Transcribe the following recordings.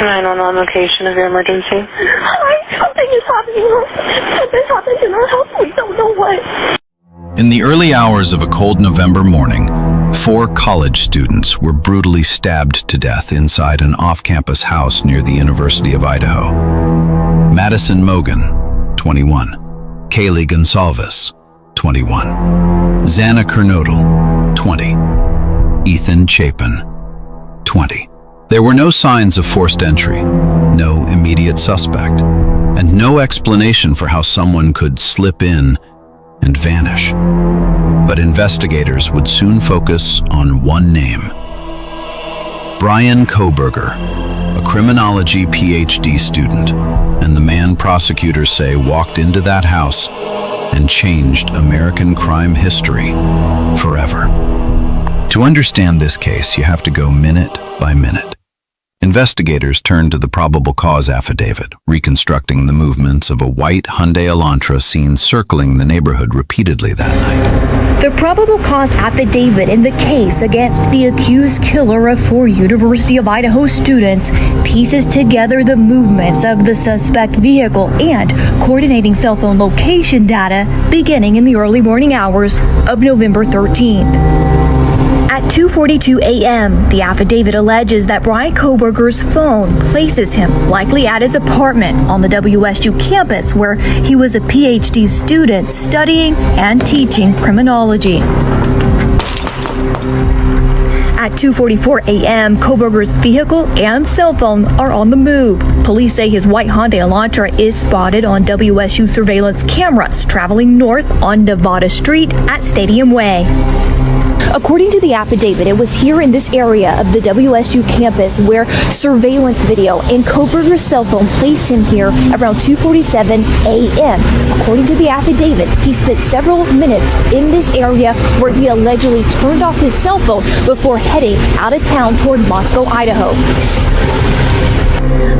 911 location of your emergency. Something is happening. Something's happened in our house. We don't know what. In the early hours of a cold November morning, 4 college students were brutally stabbed to death inside an off-campus house near the University of Idaho. Madison Mogen, 21. Kaylee Goncalves, 21. Xana Kernodle, 20. Ethan Chapin, 20. There were no signs of forced entry, no immediate suspect, and no explanation for how someone could slip in and vanish. But investigators would soon focus on one name: Bryan Kohberger, a criminology PhD student, and the man prosecutors say walked into that house and changed American crime history forever. To understand this case, you have to go minute by minute. Investigators turned to the probable cause affidavit, reconstructing the movements of a white Hyundai Elantra seen circling the neighborhood repeatedly that night. The probable cause affidavit in the case against the accused killer of 4 University of Idaho students pieces together the movements of the suspect vehicle and coordinating cell phone location data beginning in the early morning hours of November 13th. At 2:42 a.m., the affidavit alleges that Bryan Kohberger's phone places him likely at his apartment on the WSU campus where he was a PhD student studying and teaching criminology. At 2:44 a.m., Kohberger's vehicle and cell phone are on the move. Police say his white Hyundai Elantra is spotted on WSU surveillance cameras traveling north on Nevada Street at Stadium Way. According to the affidavit, it was here in this area of the WSU campus where surveillance video and Kohberger's cell phone placed him here around 2:47 a.m. According to the affidavit, he spent several minutes in this area where he allegedly turned off his cell phone before heading out of town toward Moscow, Idaho.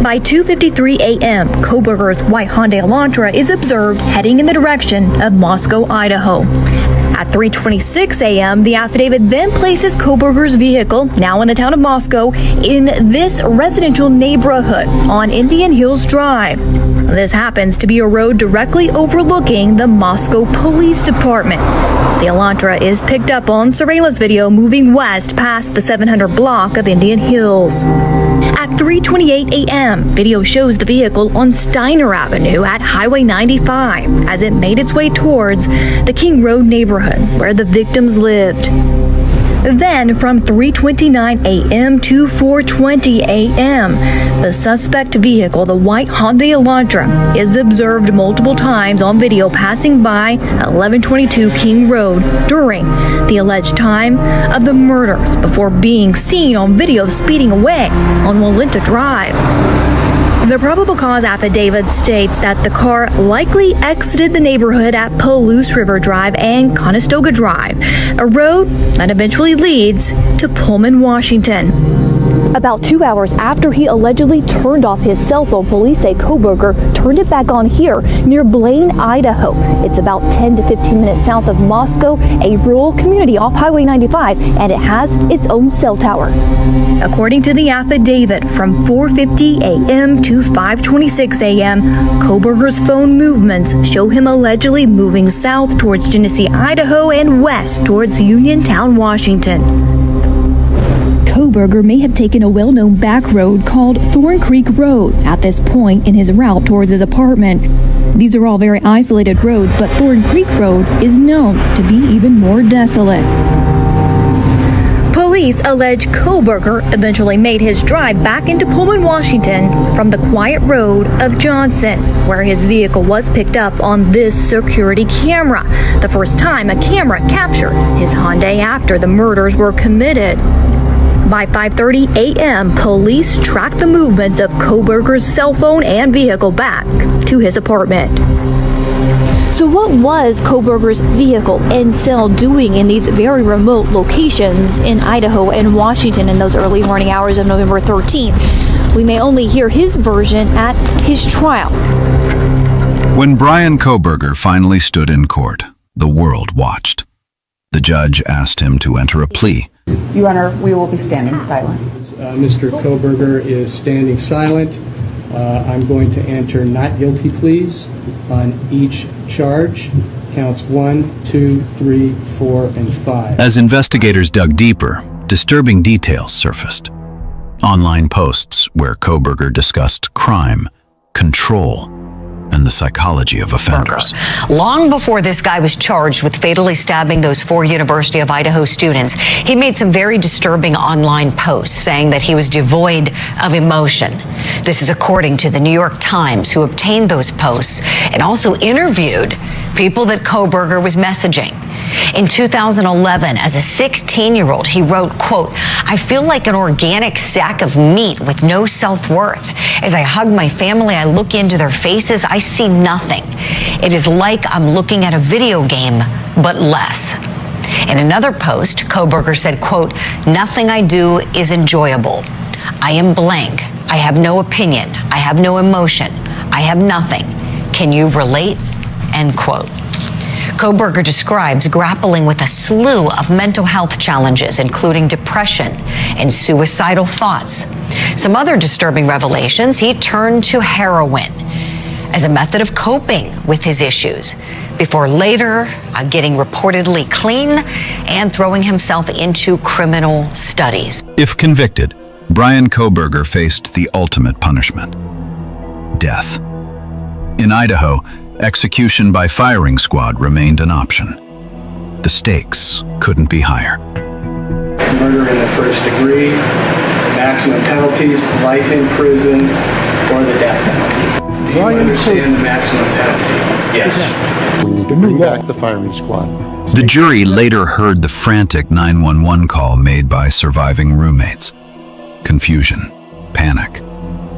By 2:53 a.m., Kohberger's white Hyundai Elantra is observed heading in the direction of Moscow, Idaho. At 3:26 a.m., the affidavit then places Kohberger's vehicle, now in the town of Moscow, in this residential neighborhood on Indian Hills Drive. This happens to be a road directly overlooking the Moscow Police Department. The Elantra is picked up on surveillance video moving west past the 700 block of Indian Hills. At 3:28 a.m., video shows the vehicle on Steiner Avenue at Highway 95 as it made its way towards the King Road neighborhood where the victims lived. Then, from 3:29 a.m. to 4:20 a.m., the suspect vehicle, the white Hyundai Elantra, is observed multiple times on video passing by 1122 King Road during the alleged time of the murders before being seen on video speeding away on Walenta Drive. The probable cause affidavit states that the car likely exited the neighborhood at Palouse River Drive and Conestoga Drive, a road that eventually leads to Pullman, Washington. About 2 hours after he allegedly turned off his cell phone, police say Kohberger turned it back on here near Blaine, Idaho. It's about 10 to 15 minutes south of Moscow, a rural community off Highway 95, and it has its own cell tower. According to the affidavit, from 4:50 a.m. to 5:26 a.m., Kohberger's phone movements show him allegedly moving south towards Genesee, Idaho, and west towards Uniontown, Washington. Kohberger may have taken a well-known back road called Thorn Creek Road at this point in his route towards his apartment. These are all very isolated roads, but Thorn Creek Road is known to be even more desolate. Police allege Kohberger eventually made his drive back into Pullman, Washington from the quiet road of Johnson, where his vehicle was picked up on this security camera, the first time a camera captured his Hyundai after the murders were committed. By 5:30 a.m., police tracked the movements of Kohberger's cell phone and vehicle back to his apartment. So what was Kohberger's vehicle and cell doing in these very remote locations in Idaho and Washington in those early morning hours of November 13th? We may only hear his version at his trial. When Bryan Kohberger finally stood in court, the world watched. The judge asked him to enter a plea, Your Honor, we will be standing silent. Mr. Kohberger is standing silent. I'm going to enter not guilty pleas on each charge. Counts 1, 2, 3, 4, and 5. As investigators dug deeper, disturbing details surfaced. Online posts where Kohberger discussed crime, control, and the psychology of offenders. Long before this guy was charged with fatally stabbing those 4 University of Idaho students, he made some very disturbing online posts saying that he was devoid of emotion. This is according to the New York Times, who obtained those posts and also interviewed people that Kohberger was messaging. In 2011, as a 16-year-old, he wrote, quote, "I feel like an organic sack of meat with no self-worth. As I hug my family, I look into their faces, I see nothing. It is like I'm looking at a video game, but less." In another post, Kohberger said, quote, "Nothing I do is enjoyable. I am blank. I have no opinion. I have no emotion. I have nothing. Can you relate?" End quote. Kohberger describes grappling with a slew of mental health challenges, including depression and suicidal thoughts. Some other disturbing revelations: he turned to heroin as a method of coping with his issues, before later getting reportedly clean and throwing himself into criminal studies. If convicted, Bryan Kohberger faced the ultimate punishment: death. In Idaho, execution by firing squad remained an option. The stakes couldn't be higher. Murder in the first degree, maximum penalties, life in prison, or the death penalty. Do you understand the maximum penalty? Yes. We need to bring back the firing squad. The jury later heard the frantic 911 call made by surviving roommates. Confusion, panic,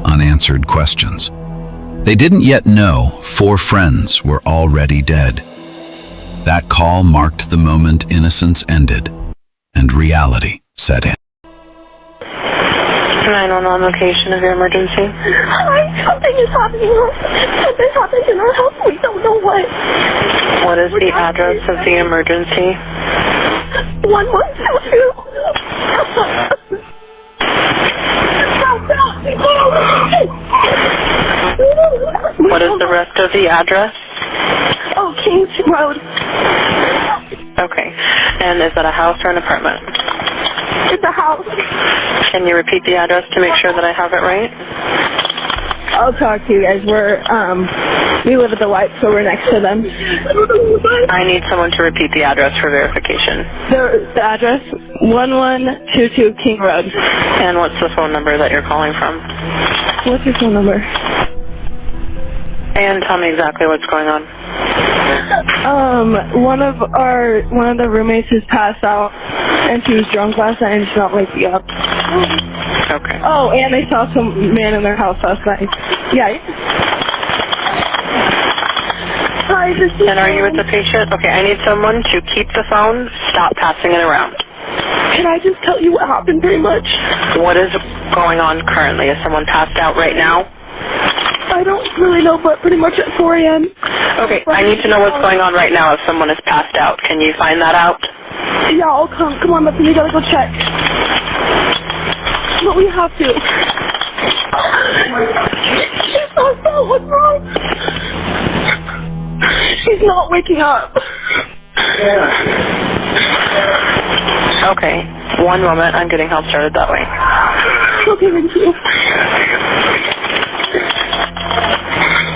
unanswered questions. They didn't yet know 4 friends were already dead. That call marked the moment innocence ended and reality set in. 911 location of your emergency. Something is happening. Something happened in our house. We don't know what. What is the address of the emergency? 1122. What is the rest of the address? Oh, Kings Road. Okay. And is that a house or an apartment? It's a house. Can you repeat the address to make sure that I have it right? I'll talk to you guys. We live at the White, so we're next to them. I need someone to repeat the address for verification. The address, 1122 King Road. And what's the phone number that you're calling from? What's your phone number? And tell me exactly what's going on. One of the roommates has passed out, and she was drunk last night, and she's not waking up. Okay. Oh, and they saw some man in their house last night. Yeah. Hi, this is... And are you with the patient? Okay, I need someone to keep the phone, stop passing it around. Can I just tell you what happened pretty much? What is going on currently? Is someone passed out right now? I don't really know, but pretty much at 4 a.m. Okay, I need to know what's going on right now if someone is passed out. Can you find that out? Yeah, I'll come. Come on, we gotta go check. But we have to. She's passed out. What's wrong? She's not waking up. Okay, one moment. I'm getting help started that way. Okay, thank you.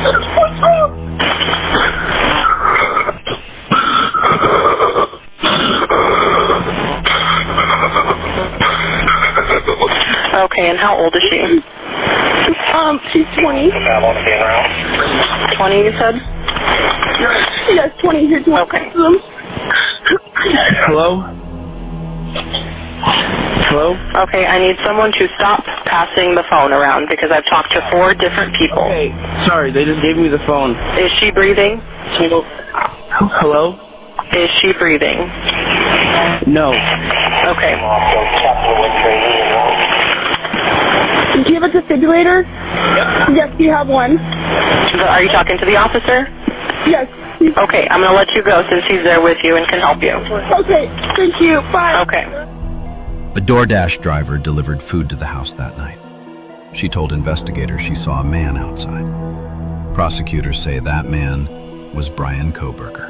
What's wrong? Okay, and how old is she? She's 20. 20, you said? Yes, 20. Here's one. Okay. Hello? Hello? Okay, I need someone to stop passing the phone around because I've talked to 4 different people. Okay, sorry, they just gave me the phone. Is she breathing? Hello? Is she breathing? No. Okay. Do you have a defibrillator? Yep. Yes, you have one. Are you talking to the officer? Yes. Okay, I'm going to let you go since he's there with you and can help you. Okay, thank you. Bye. Okay. A DoorDash driver delivered food to the house that night. She told investigators she saw a man outside. Prosecutors say that man was Bryan Kohberger.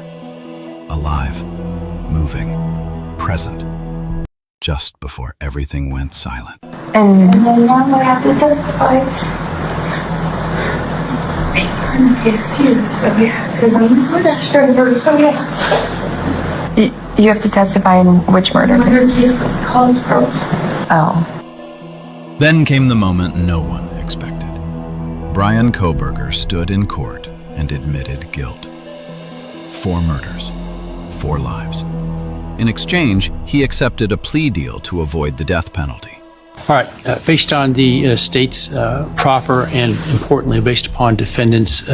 Alive, moving, present, just before everything went silent. And then now I have to testify. I'm going to get accused, so yeah, because I'm the DoorDash driver, so yeah. You have to testify in which murder? Murder case called probable. Oh. Then came the moment no one expected. Bryan Kohberger stood in court and admitted guilt. 4 murders, 4 lives. In exchange, he accepted a plea deal to avoid the death penalty. All right, based on the state's proffer and importantly based upon defendant's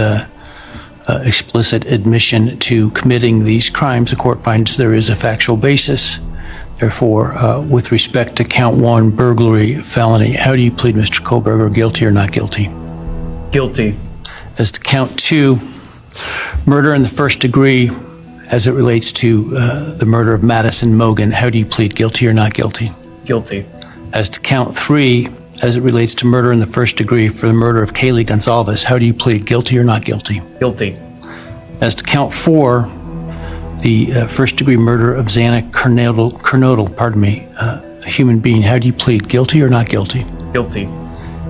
explicit admission to committing these crimes, the court finds there is a factual basis. Therefore, with respect to count 1, burglary, felony, how do you plead, Mr. Kohberger, guilty or not guilty? Guilty. As to count 2, murder in the first degree, as it relates to the murder of Madison Mogen, how do you plead, guilty or not guilty? Guilty. As to count 3, as it relates to murder in the first degree for the murder of Kaylee Goncalves, how do you plead, guilty or not guilty? Guilty. As to count 4, the first degree murder of Xana Kernodle, a human being, how do you plead, guilty or not guilty? Guilty.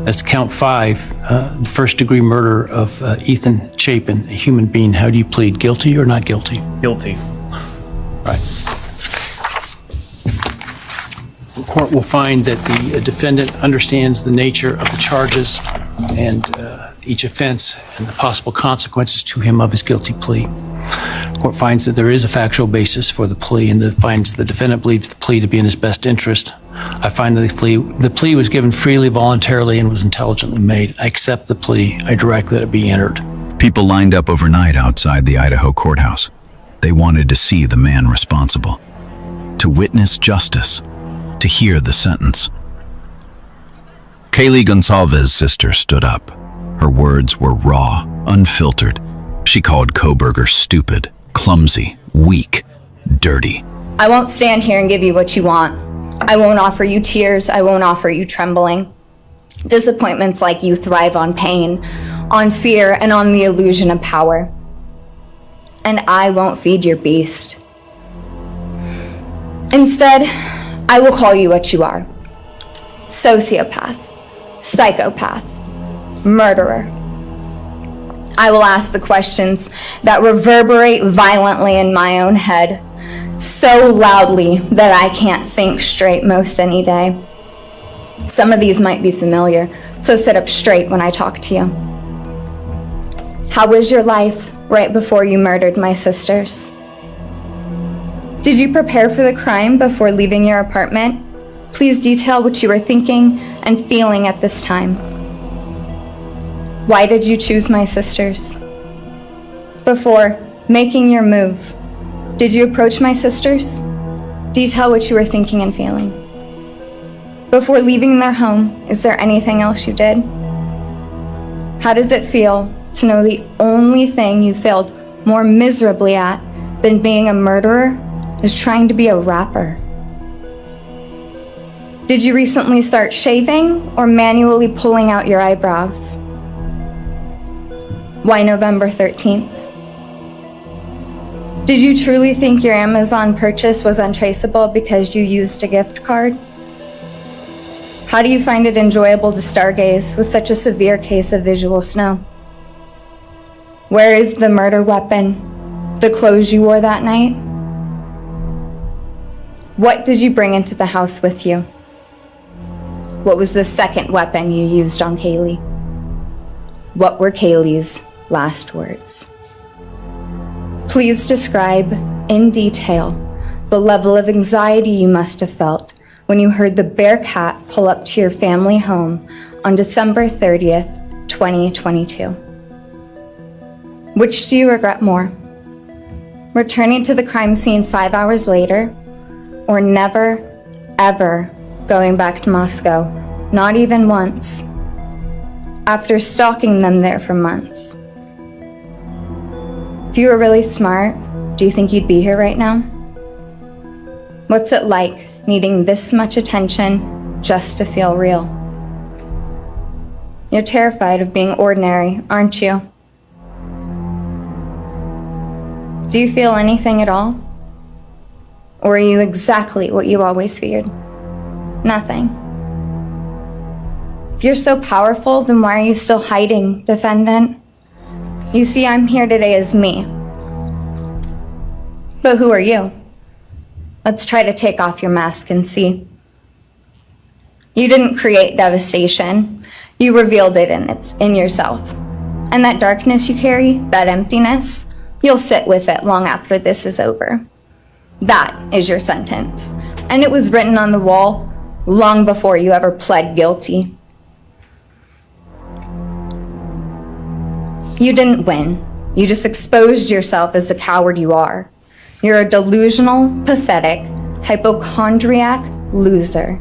As to count 5, the first degree murder of Ethan Chapin, a human being, how do you plead, guilty or not guilty? Guilty. Right. The court will find that the defendant understands the nature of the charges and each offense and the possible consequences to him of his guilty plea. The court finds that there is a factual basis for the plea and finds the defendant believes the plea to be in his best interest. I find that the plea was given freely, voluntarily, and was intelligently made. I accept the plea. I direct that it be entered. People lined up overnight outside the Idaho courthouse. They wanted to see the man responsible, to witness justice, to hear the sentence. Kaylee Goncalves' sister stood up. Her words were raw, unfiltered. She called Kohberger stupid, clumsy, weak, dirty. I won't stand here and give you what you want. I won't offer you tears. I won't offer you trembling. Disappointments like you thrive on pain, on fear, and on the illusion of power. And I won't feed your beast. Instead, I will call you what you are. Sociopath, psychopath, murderer. I will ask the questions that reverberate violently in my own head, so loudly that I can't think straight most any day. Some of these might be familiar, so sit up straight when I talk to you. How was your life right before you murdered my sisters? Did you prepare for the crime before leaving your apartment? Please detail what you were thinking and feeling at this time. Why did you choose my sisters? Before making your move, did you approach my sisters? Detail what you were thinking and feeling. Before leaving their home, is there anything else you did? How does it feel to know the only thing you failed more miserably at than being a murderer is trying to be a rapper? Did you recently start shaving or manually pulling out your eyebrows? Why November 13th? Did you truly think your Amazon purchase was untraceable because you used a gift card? How do you find it enjoyable to stargaze with such a severe case of visual snow? Where is the murder weapon? The clothes you wore that night? What did you bring into the house with you? What was the second weapon you used on Kaylee? What were Kaylee's last words? Please describe in detail the level of anxiety you must have felt when you heard the Bearcat pull up to your family home on December 30th, 2022. Which do you regret more? Returning to the crime scene 5 hours later, or never, ever going back to Moscow, not even once, after stalking them there for months? If you were really smart, do you think you'd be here right now? What's it like needing this much attention just to feel real. You're terrified of being ordinary, aren't you? Do you feel anything at all? Or are you exactly what you always feared? Nothing. If you're so powerful, then why are you still hiding, defendant? You see, I'm here today as me. But who are you? Let's try to take off your mask and see. You didn't create devastation. You revealed it in yourself. And that darkness you carry, that emptiness, you'll sit with it long after this is over. That is your sentence. And it was written on the wall long before you ever pled guilty. You didn't win. You just exposed yourself as the coward you are. You're a delusional, pathetic, hypochondriac loser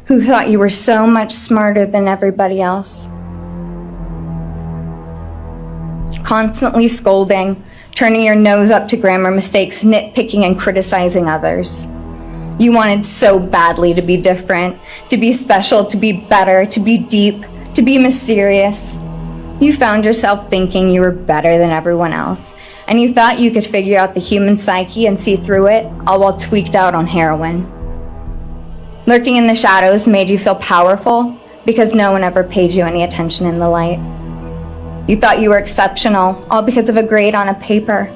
who thought you were so much smarter than everybody else. Constantly scolding, turning your nose up to grammar mistakes, nitpicking and criticizing others. You wanted so badly to be different, to be special, to be better, to be deep, to be mysterious. You found yourself thinking you were better than everyone else, and you thought you could figure out the human psyche and see through it, all while tweaked out on heroin. Lurking in the shadows made you feel powerful because no one ever paid you any attention in the light. You thought you were exceptional, all because of a grade on a paper.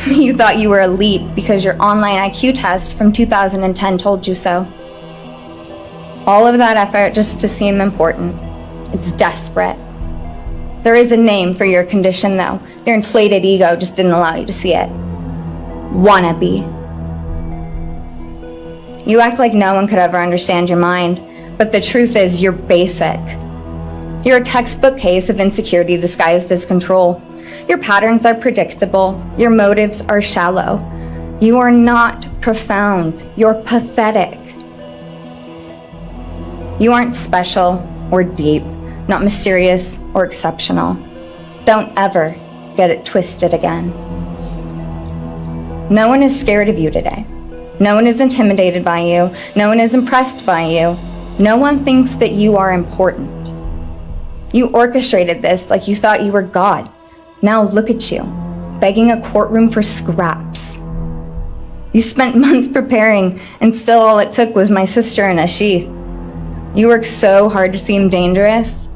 You thought you were elite because your online IQ test from 2010 told you so. All of that effort just to seem important. It's desperate. There is a name for your condition, though. Your inflated ego just didn't allow you to see it. Wannabe. You act like no one could ever understand your mind, but the truth is you're basic. You're a textbook case of insecurity disguised as control. Your patterns are predictable. Your motives are shallow. You are not profound. You're pathetic. You aren't special or deep, not mysterious or exceptional. Don't ever get it twisted again. No one is scared of you today. No one is intimidated by you. No one is impressed by you. No one thinks that you are important. You orchestrated this like you thought you were God. Now look at you, begging a courtroom for scraps. You spent months preparing, and still all it took was my sister in a sheath. You work so hard to seem dangerous,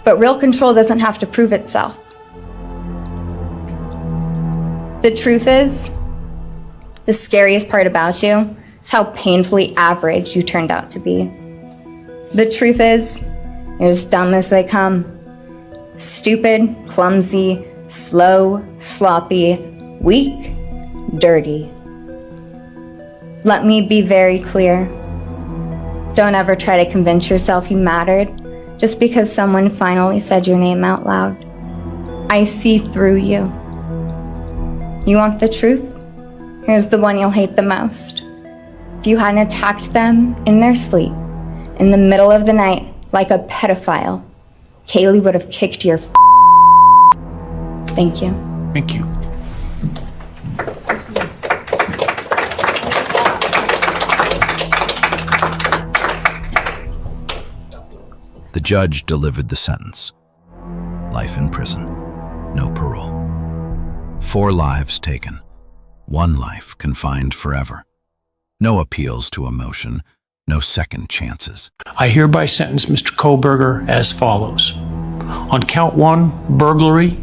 but real control doesn't have to prove itself. The truth is, the scariest part about you is how painfully average you turned out to be. The truth is, you're as dumb as they come. Stupid, clumsy, slow, sloppy, weak, dirty. Let me be very clear. Don't ever try to convince yourself you mattered just because someone finally said your name out loud. I see through you. You want the truth? Here's the one you'll hate the most. If you hadn't attacked them in their sleep, in the middle of the night, like a pedophile, Kaylee would have kicked your Thank you. Thank you. The judge delivered the sentence. Life in prison, no parole. 4 lives taken, 1 life confined forever. No appeals to emotion, no second chances. I hereby sentence Mr. Kohberger as follows. On count 1, burglary,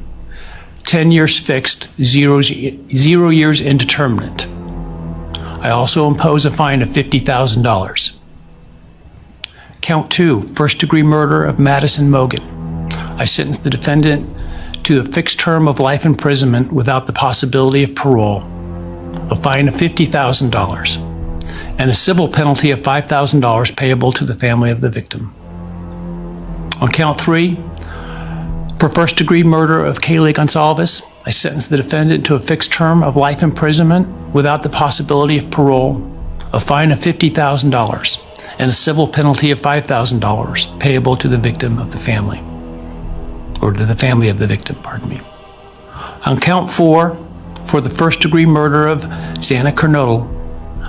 10 years fixed, 0 years indeterminate. I also impose a fine of $50,000. Count 2, first-degree murder of Madison Mogen. I sentence the defendant to a fixed term of life imprisonment without the possibility of parole, a fine of $50,000, and a civil penalty of $5,000 payable to the family of the victim. On count 3, for first-degree murder of Kaylee Goncalves, I sentence the defendant to a fixed term of life imprisonment without the possibility of parole, a fine of $50,000, and a civil penalty of $5,000 payable to the victim of the family, or to the family of the victim, pardon me. On count 4, for the first-degree murder of Xana Kernodle,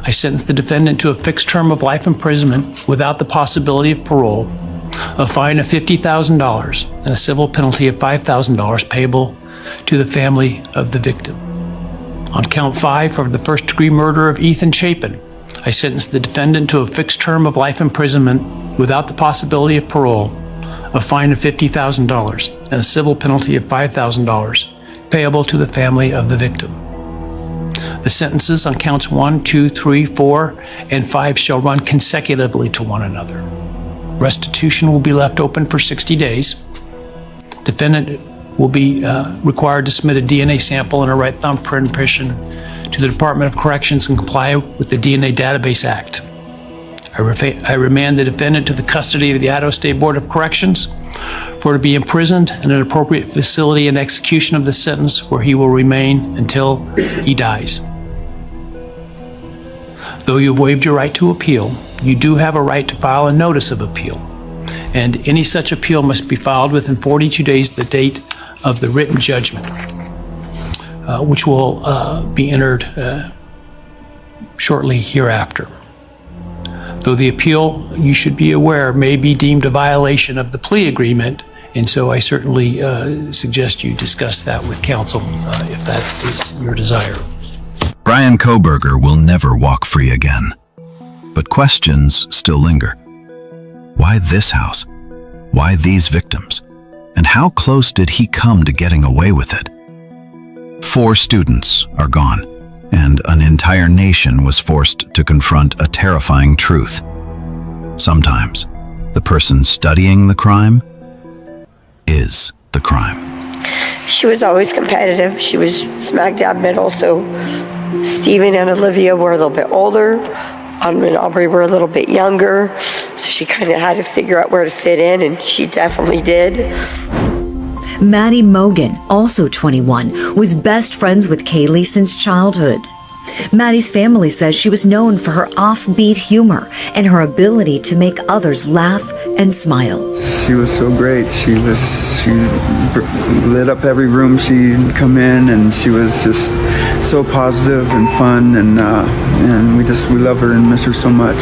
I sentence the defendant to a fixed term of life imprisonment without the possibility of parole, a fine of $50,000, and a civil penalty of $5,000 payable to the family of the victim. On count 5 for the first-degree murder of Ethan Chapin, I sentence the defendant to a fixed term of life imprisonment without the possibility of parole, a fine of $50,000, and a civil penalty of $5,000 payable to the family of the victim. The sentences on counts 1, 2, 3, 4, and 5 shall run consecutively to one another. Restitution will be left open for 60 days. Defendant will be required to submit a DNA sample and a right thumbprint impression to the Department of Corrections and comply with the DNA Database Act. I remand the defendant to the custody of the Idaho State Board of Corrections for to be imprisoned in an appropriate facility and execution of the sentence where he will remain until he dies. Though you have waived your right to appeal, you do have a right to file a notice of appeal, and any such appeal must be filed within 42 days of the date of the written judgment, which will be entered shortly hereafter. Though the appeal, you should be aware, may be deemed a violation of the plea agreement, and so I certainly suggest you discuss that with counsel if that is your desire. Bryan Kohberger will never walk free again. But questions still linger. Why this house? Why these victims? And how close did he come to getting away with it? 4 students are gone, and an entire nation was forced to confront a terrifying truth. Sometimes, the person studying the crime is the crime. She was always competitive. She was smack dab middle, so Stephen and Olivia were a little bit older. And Aubrey were a little bit younger, so she kind of had to figure out where to fit in, and she definitely did. Madison Mogen, also 21, was best friends with Kaylee since childhood. Maddie's family says she was known for her offbeat humor and her ability to make others laugh and smile. She was so great. She lit up every room she'd come in, and she was just so positive and fun, and we love her and miss her so much.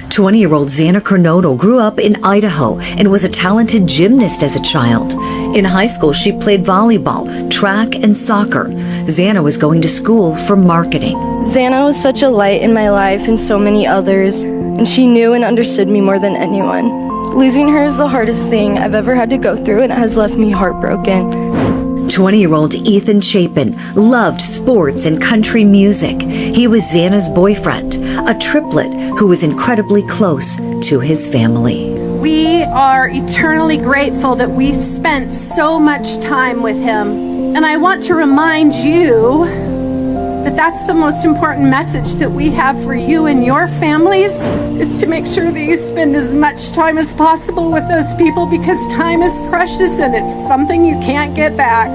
20-year-old Xana Kernodle grew up in Idaho and was a talented gymnast as a child. In high school, she played volleyball, track, and soccer. Xana was going to school for marketing. Xana was such a light in my life and so many others, and she knew and understood me more than anyone. Losing her is the hardest thing I've ever had to go through, and it has left me heartbroken. 20-year-old Ethan Chapin loved sports and country music. He was Xana's boyfriend, a triplet who was incredibly close to his family. We are eternally grateful that we spent so much time with him. And I want to remind you that that's the most important message that we have for you and your families, is to make sure that you spend as much time as possible with those people, because time is precious and it's something you can't get back.